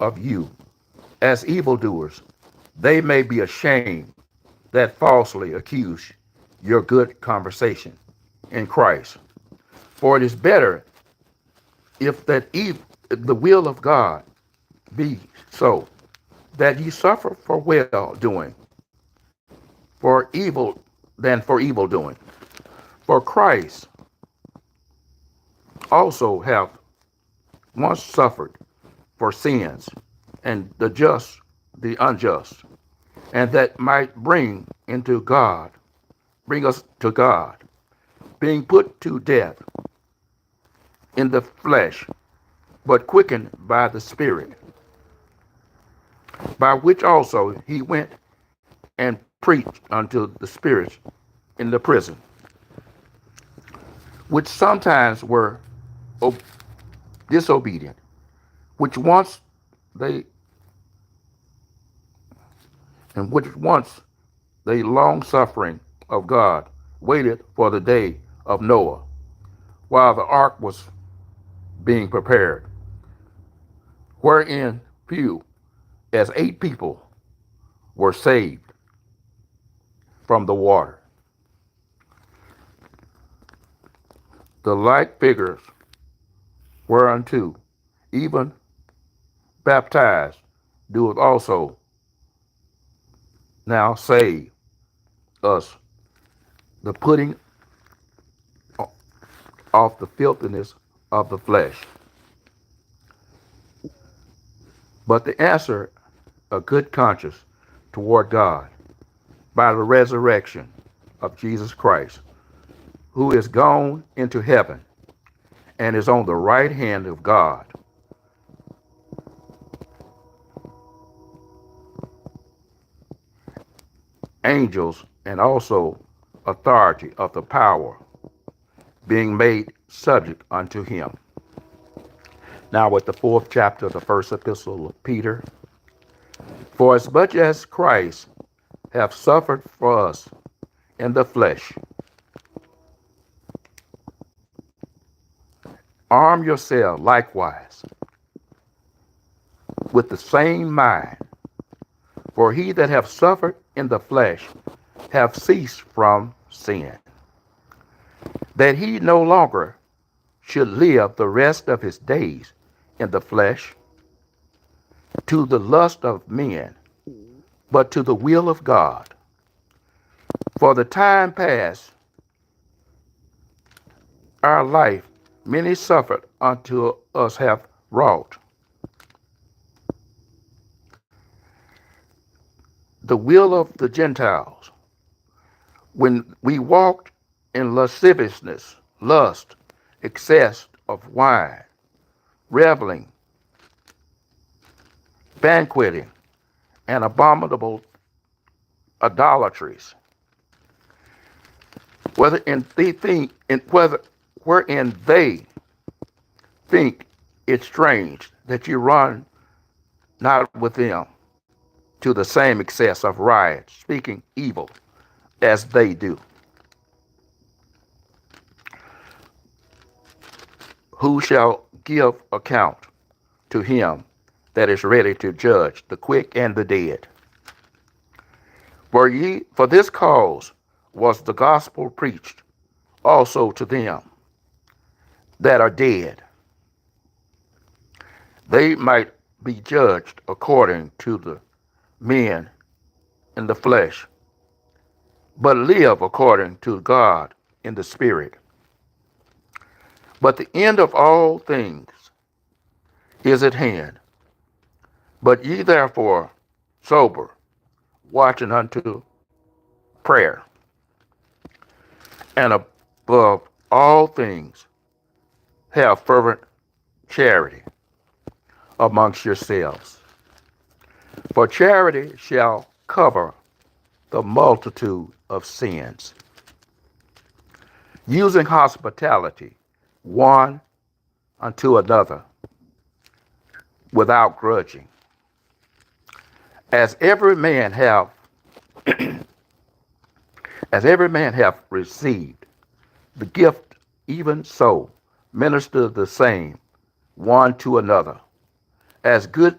of you as evildoers, they may be ashamed that falsely accuse your good conversation in Christ. For it is better if the will of God be so, that ye suffer for well doing, for evil than for evil doing. For Christ also hath once suffered for sins, and the just the unjust, and that might bring us to God, being put to death in the flesh, but quickened by the Spirit, by which also he went and preached unto the spirits in the prison, which sometimes were disobedient, which once they which once the long suffering of God waited for the day of Noah, while the ark was being prepared, wherein few as 8 people were saved from the water. The like figures whereunto even baptized doeth also now save us the putting off the filthiness of the flesh. But the answer a good conscience toward God by the resurrection of Jesus Christ, who is gone into heaven and is on the right hand of God, angels and also authority of the power being made subject unto him. Now with the 4th chapter of the first epistle of Peter. For as much as Christ hath suffered for us in the flesh, arm yourself likewise with the same mind. For he that hath suffered in the flesh hath ceased from sin, that he no longer should live the rest of his days in the flesh to the lust of men, but to the will of God. For the time past, our life many suffered unto us have wrought. The will of the Gentiles, when we walked in lasciviousness, lust, excess of wine, reveling, banqueting, and abominable idolatries, wherein they think it strange that you run not with them to the same excess of riot, speaking evil as they do. Who shall give account to him that is ready to judge the quick and the dead? For this cause was the gospel preached also to them that are dead, they might be judged according to the men in the flesh, but live according to God in the spirit. But the end of all things is at hand. But ye therefore sober, watching unto prayer, and above all things have fervent charity amongst yourselves. For charity shall cover the multitude of sins. Using hospitality one unto another without grudging. As every man hath received the gift, even so minister the same one to another, as good